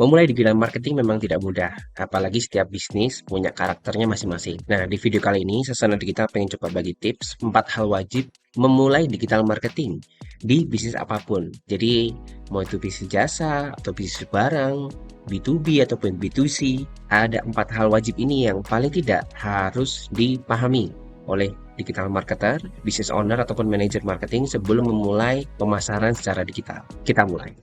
Memulai digital marketing memang tidak mudah, apalagi setiap bisnis punya karakternya masing-masing. Nah, di video kali ini, Sasana Digital pengen coba bagi tips 4 hal wajib memulai digital marketing di bisnis apapun. Jadi, mau itu bisnis jasa, atau bisnis barang, B2B ataupun B2C, ada 4 hal wajib ini yang paling tidak harus dipahami oleh digital marketer, business owner, ataupun manajer marketing sebelum memulai pemasaran secara digital. Kita mulai.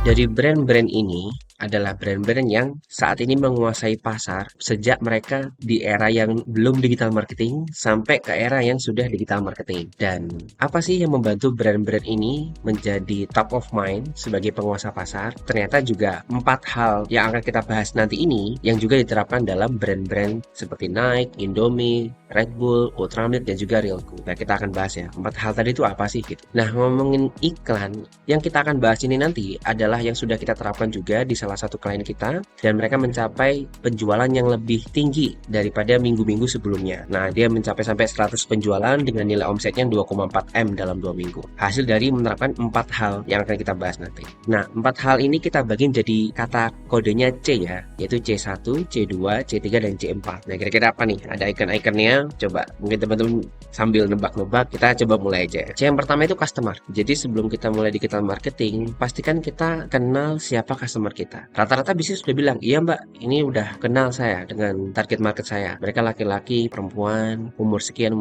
Jadi brand-brand ini adalah brand-brand yang saat ini menguasai pasar sejak mereka di era yang belum digital marketing sampai ke era yang sudah digital marketing. Dan apa sih yang membantu brand-brand ini menjadi top of mind sebagai penguasa pasar? Ternyata juga 4 hal yang akan kita bahas nanti ini yang juga diterapkan dalam brand-brand seperti Nike, Indomie, Red Bull, Ultramilk, dan juga Realco. Nah, kita akan bahas ya, 4 hal tadi itu apa sih gitu. Nah, ngomongin iklan, yang kita akan bahas ini nanti adalah yang sudah kita terapkan juga di salah satu klien kita, dan mereka mencapai penjualan yang lebih tinggi daripada minggu-minggu sebelumnya. Nah, dia mencapai sampai 100 penjualan dengan nilai omsetnya 2,4 M dalam 2 minggu. Hasil dari menerapkan 4 hal yang akan kita bahas nanti. Nah, 4 hal ini kita bagi menjadi kata kodenya C ya, yaitu C1, C2, C3, dan C4. Nah, kira-kira apa nih? Ada icon-iconnya. Coba mungkin teman-teman sambil nebak-nebak, kita coba mulai aja. C yang pertama itu customer. Jadi sebelum kita mulai digital marketing, pastikan kita kenal siapa customer kita. Rata-rata bisnis sudah bilang, iya mbak, ini udah kenal saya dengan target market saya. Mereka laki-laki, perempuan, umur sekian,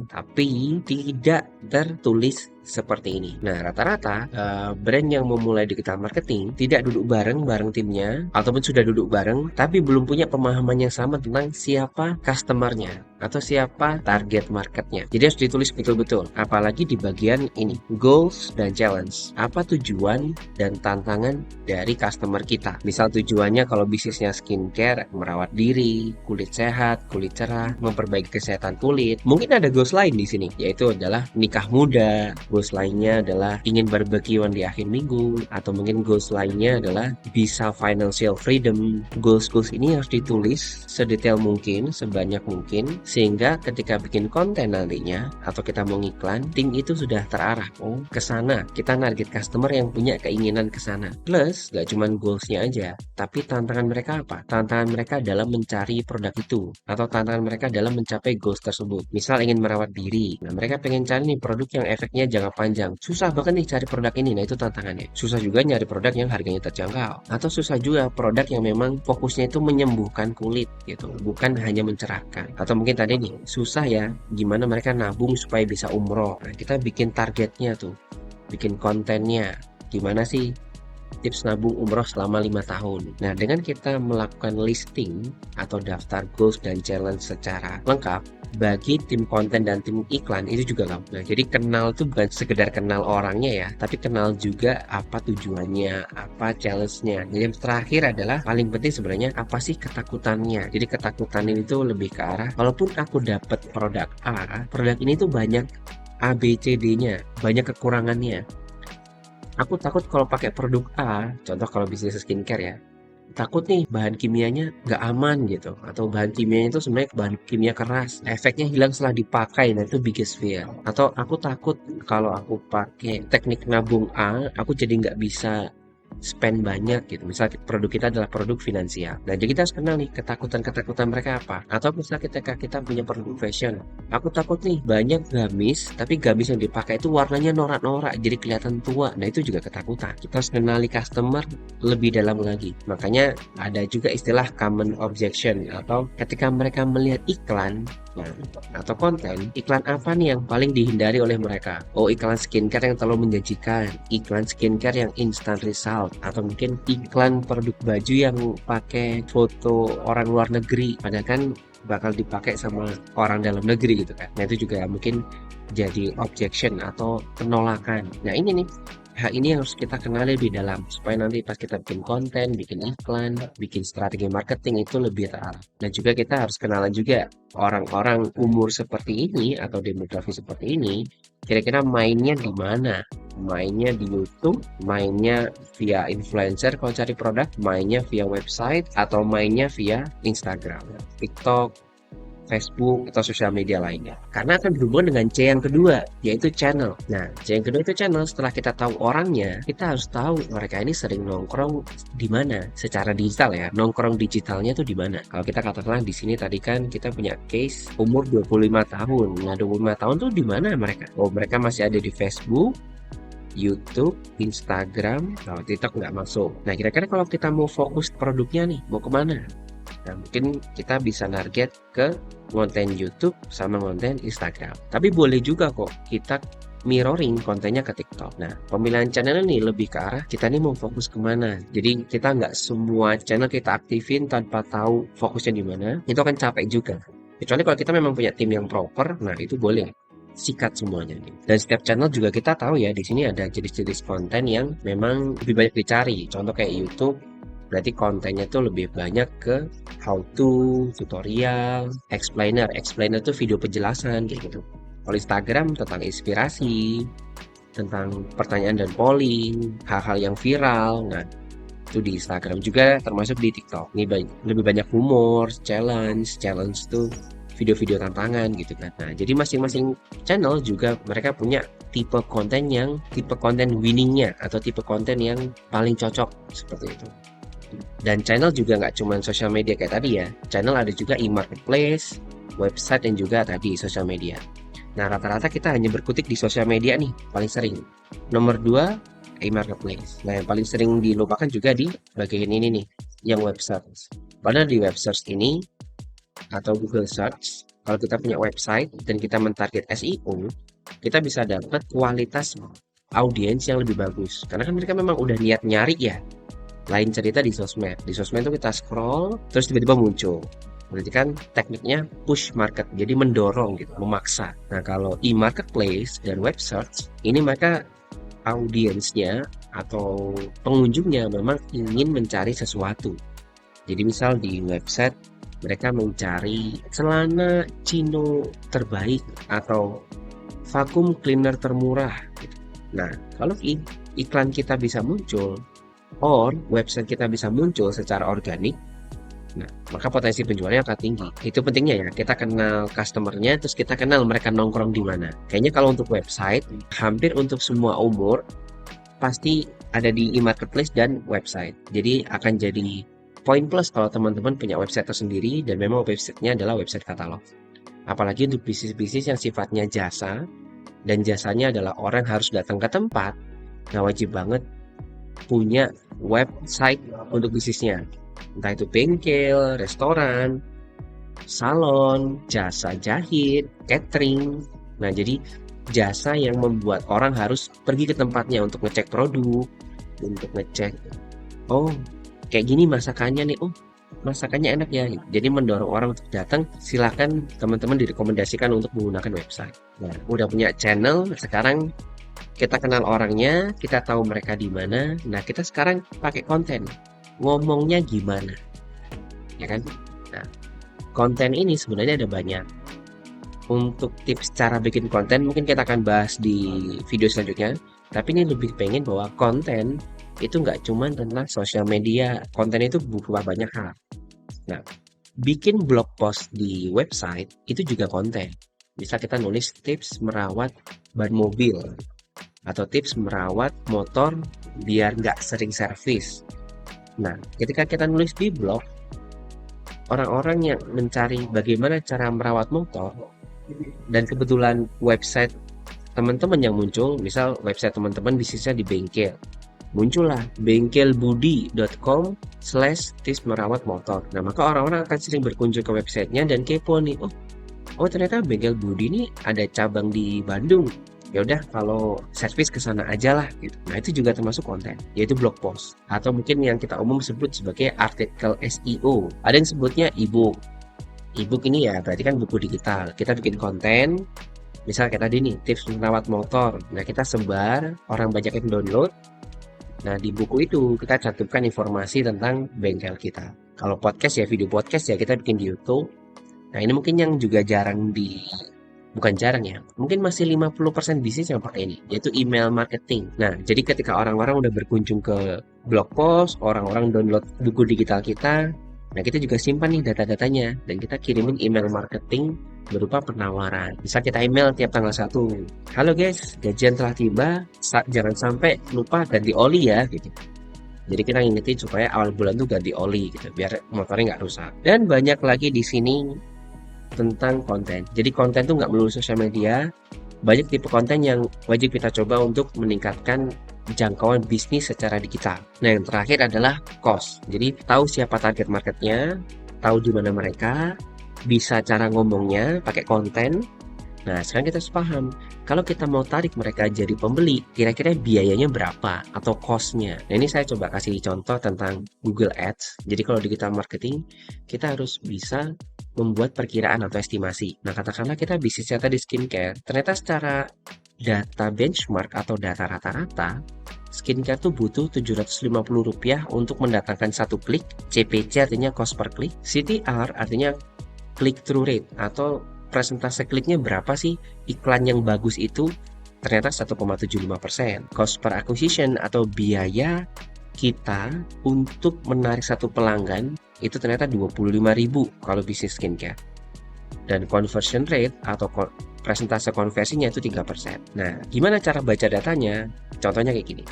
tapi tidak tertulis seperti ini. Nah, rata-rata brand yang memulai digital marketing tidak duduk bareng timnya, ataupun sudah duduk bareng tapi belum punya pemahaman yang sama tentang siapa customernya atau siapa target marketnya. Jadi harus ditulis betul-betul, apalagi di bagian ini, goals dan challenge. Apa tujuan dan tantangan dari customer kita? Misal tujuannya kalau bisnisnya skincare, merawat diri, kulit sehat, kulit cerah, memperbaiki kesehatan kulit. Mungkin ada goals lain di sini, yaitu adalah nikah muda. Goals lainnya adalah ingin barbekyuan di akhir minggu, atau mungkin goals lainnya adalah bisa financial freedom. Goals ini harus ditulis sedetail mungkin, sebanyak mungkin, sehingga ketika bikin konten nantinya atau kita mau ngiklan, tim itu sudah terarah ke sana. Kita target customer yang punya keinginan ke sana. Plus, gak cuman goalsnya aja, tapi tantangan mereka apa? Tantangan mereka dalam mencari produk itu, atau tantangan mereka dalam mencapai goals tersebut. Misal ingin merawat diri, nah mereka pengen cari nih produk yang efeknya jangka panjang. Susah banget nih cari produk ini, nah itu tantangannya. Susah juga nyari produk yang harganya terjangkau, atau susah juga produk yang memang fokusnya itu menyembuhkan kulit gitu, bukan hanya mencerahkan. Atau mungkin tadi nih, susah ya gimana mereka nabung supaya bisa umroh. Nah, kita bikin targetnya tuh, bikin kontennya, gimana sih tips nabung umroh selama 5 tahun. Nah, dengan kita melakukan listing atau daftar goals dan challenge secara lengkap, bagi tim konten dan tim iklan itu juga gampang. Nah, jadi kenal itu bukan sekedar kenal orangnya ya, tapi kenal juga apa tujuannya, apa challenge-nya. Jadi yang terakhir adalah paling penting sebenarnya apa sih ketakutannya. Jadi ketakutan ini tuh lebih ke arah, walaupun aku dapat produk A, produk ini tuh banyak A, B, C, D-nya, banyak kekurangannya. Aku takut kalau pakai produk A, contoh kalau bisnis skincare ya, takut nih bahan kimianya nggak aman gitu, atau bahan kimianya itu sebenarnya bahan kimia keras, efeknya hilang setelah dipakai, nah itu biggest fear. Atau aku takut kalau aku pakai teknik nabung A, aku jadi nggak bisa spend banyak gitu. Misal produk kita adalah produk finansial, nah jadi kita harus kenal nih ketakutan mereka apa. Atau misal ketika kita punya produk fashion, aku takut nih banyak gamis, tapi gamis yang dipakai itu warnanya norak-norak jadi kelihatan tua, nah itu juga ketakutan. Kita harus kenali customer lebih dalam lagi. Makanya ada juga istilah common objection, atau ketika mereka melihat iklan atau konten, iklan apa nih yang paling dihindari oleh mereka? Oh, iklan skincare yang terlalu menjanjikan, iklan skincare yang instant result, atau mungkin iklan produk baju yang pakai foto orang luar negeri, padahal kan bakal dipakai sama orang dalam negeri gitu kan. Nah, itu juga mungkin jadi objection atau penolakan. Nah, ini nih, hal ini yang harus kita kenali lebih dalam supaya nanti pas kita bikin konten, bikin iklan, bikin strategi marketing itu lebih terarah. Dan juga kita harus kenalan juga orang-orang umur seperti ini atau demografi seperti ini, kira-kira mainnya di mana. mainnya di YouTube, mainnya via influencer kalau cari produk, mainnya via website, atau mainnya via Instagram, TikTok, Facebook, atau sosial media lainnya. Karena akan berhubungan dengan C yang kedua, yaitu channel. Nah, C yang kedua itu channel. Setelah kita tahu orangnya, kita harus tahu mereka ini sering nongkrong di mana secara digital ya. Nongkrong digitalnya tuh di mana. Kalau kita katakanlah di sini tadi kan kita punya case umur 25 tahun. Nah, 25 tahun tuh di mana mereka? Oh, mereka masih ada di Facebook, YouTube, Instagram, kalau TikTok nggak masuk. Nah, kira-kira kalau kita mau fokus produknya nih, mau kemana? Nah, mungkin kita bisa target ke konten YouTube sama konten Instagram. Tapi boleh juga kok kita mirroring kontennya ke TikTok. Nah, pemilihan channel ini lebih ke arah kita nih mau fokus kemana. Jadi kita nggak semua channel kita aktifin tanpa tahu fokusnya di mana. Itu akan capek juga. Kecuali kalau kita memang punya tim yang proper, nah itu boleh sikat semuanya. Dan setiap channel juga kita tahu ya, di sini ada jenis-jenis konten yang memang lebih banyak dicari. Contoh kayak YouTube, berarti kontennya tuh lebih banyak ke how to, tutorial, explainer. Explainer tuh video penjelasan kayak gitu. Kalau Instagram tentang inspirasi, tentang pertanyaan dan polling, hal-hal yang viral. Nah, itu di Instagram juga termasuk di TikTok. Ini lebih banyak humor, challenge tuh video-video tantangan gitu kan. Nah, jadi masing-masing channel juga mereka punya tipe konten winningnya atau tipe konten yang paling cocok seperti itu. Dan channel juga nggak cuma sosial media kayak tadi ya. Channel ada juga e-marketplace, website, dan juga tadi sosial media. Nah, rata-rata kita hanya berkutik di sosial media nih, paling sering. Nomor 2, e-marketplace. Nah, yang paling sering dilupakan juga di bagian ini nih, yang web search. Padahal di web search ini, atau Google Search, kalau kita punya website dan kita mentarget SEO, kita bisa dapat kualitas audiens yang lebih bagus. Karena kan mereka memang udah niat nyari ya. Lain cerita di sosmed. Di sosmed itu kita scroll, terus tiba-tiba muncul. Berarti kan tekniknya push market, jadi mendorong gitu, memaksa. Nah, kalau e-marketplace dan web search, ini mereka audiensnya atau pengunjungnya memang ingin mencari sesuatu. Jadi misal di website, mereka mencari celana chino terbaik atau vacuum cleaner termurah. Gitu. Nah, kalau iklan kita bisa muncul, or website kita bisa muncul secara organik, nah maka potensi penjualannya akan tinggi. Itu pentingnya ya, kita kenal customernya, terus kita kenal mereka nongkrong di mana. Kayaknya kalau untuk website, hampir untuk semua umur pasti ada di e-marketplace dan website. Jadi akan jadi poin plus kalau teman-teman punya website tersendiri dan memang websitenya adalah website katalog. Apalagi untuk bisnis-bisnis yang sifatnya jasa dan jasanya adalah orang harus datang ke tempat, nah wajib banget punya website untuk bisnisnya. Entah itu bengkel, restoran, salon, jasa jahit, catering. Nah, jadi jasa yang membuat orang harus pergi ke tempatnya untuk ngecek produk, untuk ngecek, oh kayak gini masakannya nih, oh masakannya enak ya. Jadi mendorong orang untuk datang, silakan teman-teman direkomendasikan untuk menggunakan website. Nah, udah punya channel, sekarang kita kenal orangnya, kita tahu mereka di mana. Nah, kita sekarang pakai konten. Ngomongnya gimana? Ya kan? Nah, konten ini sebenarnya ada banyak. Untuk tips cara bikin konten mungkin kita akan bahas di video selanjutnya. Tapi ini lebih pengen bahwa konten itu nggak cuma tentang sosial media. Konten itu berupa banyak hal. Nah, bikin blog post di website itu juga konten. Bisa kita nulis tips merawat ban mobil, atau tips merawat motor biar nggak sering servis. Nah, ketika kita nulis di blog, orang-orang yang mencari bagaimana cara merawat motor, dan kebetulan website teman-teman yang muncul, misal website teman-teman bisnisnya di bengkel, muncullah bengkelbudi.com/tips merawat motor. Nah, maka orang-orang akan sering berkunjung ke websitenya dan kepo nih, oh ternyata Bengkel Budi ini ada cabang di Bandung. Ya udah kalau servis ke sana aja lah gitu. Nah, itu juga termasuk konten, yaitu blog post atau mungkin yang kita umum sebut sebagai artikel SEO. Ada yang sebutnya e-book. E-book ini ya berarti kan buku digital. Kita bikin konten, misal kayak tadi nih tips merawat motor. Nah, kita sebar, orang banyak yang download. Nah, di buku itu kita cantumkan informasi tentang bengkel kita. Kalau podcast ya video podcast ya kita bikin di YouTube. Nah, ini mungkin yang juga jarang bukan jarang ya, mungkin masih 50% bisnis yang pakai ini, yaitu email marketing. Nah, jadi ketika orang-orang udah berkunjung ke blog post, orang-orang download buku digital kita, nah kita juga simpan nih data-datanya, dan kita kirimin email marketing berupa penawaran. Bisa kita email tiap tanggal 1. Halo guys, gajian telah tiba, jangan sampai lupa ganti oli ya, gitu. Jadi kita ngingetin supaya awal bulan tuh ganti oli gitu, biar motornya nggak rusak. Dan banyak lagi di sini tentang konten. Jadi konten tuh nggak melulu sosial media, banyak tipe konten yang wajib kita coba untuk meningkatkan jangkauan bisnis secara digital. Nah, yang terakhir adalah cost. Jadi tahu siapa target marketnya, tahu di mana mereka, bisa cara ngomongnya pakai konten. Nah, sekarang kita harus paham, kalau kita mau tarik mereka jadi pembeli, kira-kira biayanya berapa atau cost-nya. Nah, ini saya coba kasih contoh tentang Google Ads. Jadi kalau digital marketing, kita harus bisa membuat perkiraan atau estimasi. Nah, katakanlah kita bisnisnya tadi skincare, ternyata secara data benchmark atau data rata-rata, skincare tuh butuh Rp750 untuk mendatangkan satu klik, CPC artinya cost per klik, CTR artinya click through rate atau presentase kliknya berapa sih iklan yang bagus itu, ternyata 1,75%. Cost per acquisition atau biaya kita untuk menarik satu pelanggan itu ternyata 25.000 kalau bisnis skincare. Dan conversion rate atau presentase konversinya itu 3%. Nah, gimana cara baca datanya? Contohnya kayak gini.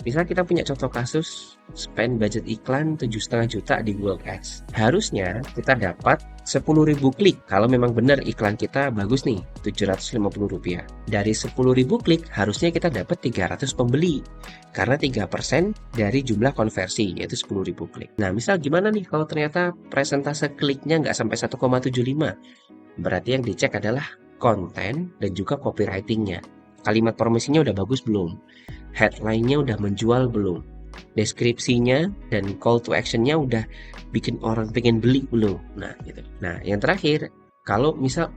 Misal kita punya contoh kasus spend budget iklan 7,5 juta di Google Ads. Harusnya kita dapat 10.000 klik kalau memang benar iklan kita bagus nih, Rp750. Dari 10.000 klik harusnya kita dapat 300 pembeli. Karena 3% dari jumlah konversi, yaitu 10.000 klik. Nah, misal gimana nih kalau ternyata presentase kliknya nggak sampai 1,75? Berarti yang dicek adalah konten dan juga copywritingnya. Kalimat promosinya udah bagus belum? Headline-nya udah menjual belum? Deskripsinya dan call to action-nya udah bikin orang pengen beli belum? Nah, gitu. Nah, yang terakhir, kalau misal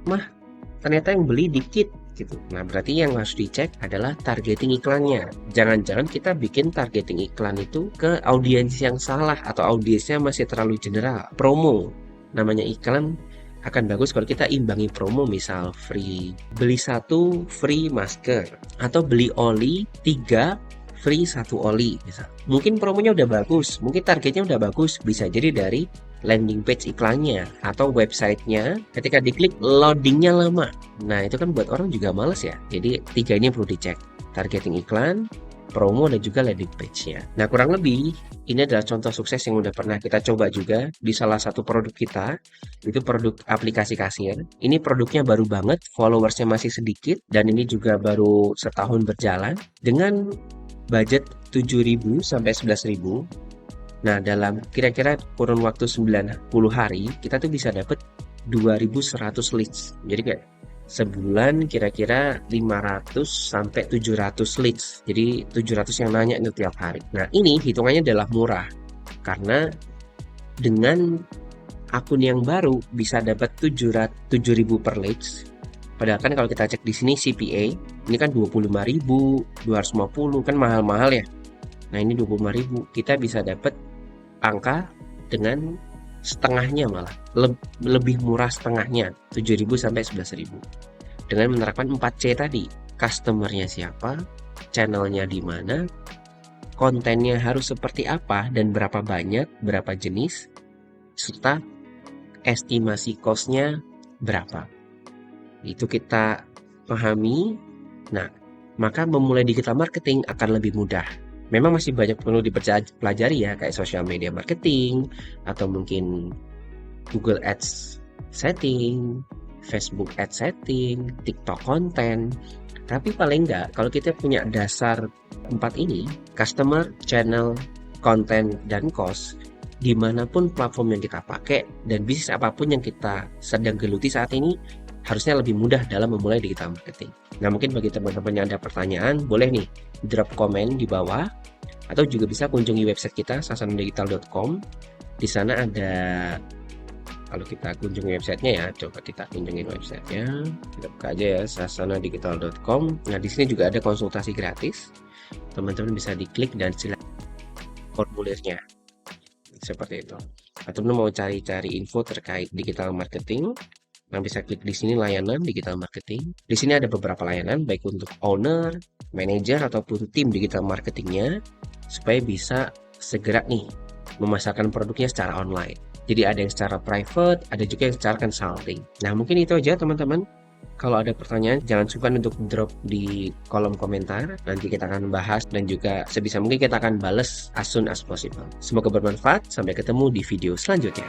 ternyata yang beli dikit gitu. Nah, berarti yang harus dicek adalah targeting iklannya. Jangan-jangan kita bikin targeting iklan itu ke audiens yang salah atau audiensnya masih terlalu general. Promo namanya iklan akan bagus kalau kita imbangi promo, misal beli 1 free masker atau beli oli 3 free 1 oli misal. Mungkin promonya udah bagus, mungkin targetnya udah bagus, bisa jadi dari landing page iklannya atau websitenya ketika diklik loadingnya lama. Nah, itu kan buat orang juga males ya. Jadi 3 ini perlu dicek, targeting iklan, promo, dan juga landing page-nya. Nah, kurang lebih ini adalah contoh sukses yang udah pernah kita coba juga di salah satu produk kita, itu produk aplikasi kasir. Ini produknya baru banget, followersnya masih sedikit, dan ini juga baru setahun berjalan dengan budget 7.000 sampai 11.000. Nah, dalam kira-kira kurun waktu 90 hari, kita tuh bisa dapat 2.100 leads. Jadi kayak sebulan kira-kira 500 sampai 700 leads. Jadi 700 yang nanya itu tiap hari. Nah, ini hitungannya adalah murah. Karena dengan akun yang baru bisa dapat 7.000 per leads. Padahal kan kalau kita cek di sini CPA, ini kan 25.000, 250 kan mahal-mahal ya. Nah, ini 25.000, kita bisa dapat angka dengan setengahnya, malah lebih murah setengahnya, 7.000 sampai 11.000, dengan menerapkan 4C tadi. Customernya siapa, channelnya di mana, kontennya harus seperti apa dan berapa banyak, berapa jenis, serta estimasi cost-nya berapa. Itu kita pahami. Nah, maka memulai digital marketing akan lebih mudah. Memang masih banyak perlu dipelajari ya, kayak social media marketing, atau mungkin Google Ads setting, Facebook Ads setting, TikTok konten. Tapi paling enggak, kalau kita punya dasar 4 ini, customer, channel, konten, dan cost, dimanapun platform yang kita pakai, dan bisnis apapun yang kita sedang geluti saat ini, harusnya lebih mudah dalam memulai digital marketing. Nah, mungkin bagi teman-teman yang ada pertanyaan, boleh nih drop komen di bawah, atau juga bisa kunjungi website kita sasanadigital.com. Di sana ada, kalau kita kunjungi websitenya ya, coba kita kunjungin websitenya, kita buka aja ya, sasanadigital.com. Nah, di sini juga ada konsultasi gratis. Teman-teman bisa diklik dan silakan formulirnya seperti itu. Atau mau cari-cari info terkait digital marketing, Nah, bisa klik di sini layanan digital marketing. Di sini ada beberapa layanan baik untuk owner, manajer ataupun tim digital marketingnya supaya bisa segera nih memasarkan produknya secara online. Jadi ada yang secara private, ada juga yang secara consulting. Nah, mungkin itu aja teman-teman. Kalau ada pertanyaan, jangan sungkan untuk drop di kolom komentar. Nanti kita akan bahas dan juga sebisa mungkin kita akan bales as soon as possible. Semoga bermanfaat. Sampai ketemu di video selanjutnya.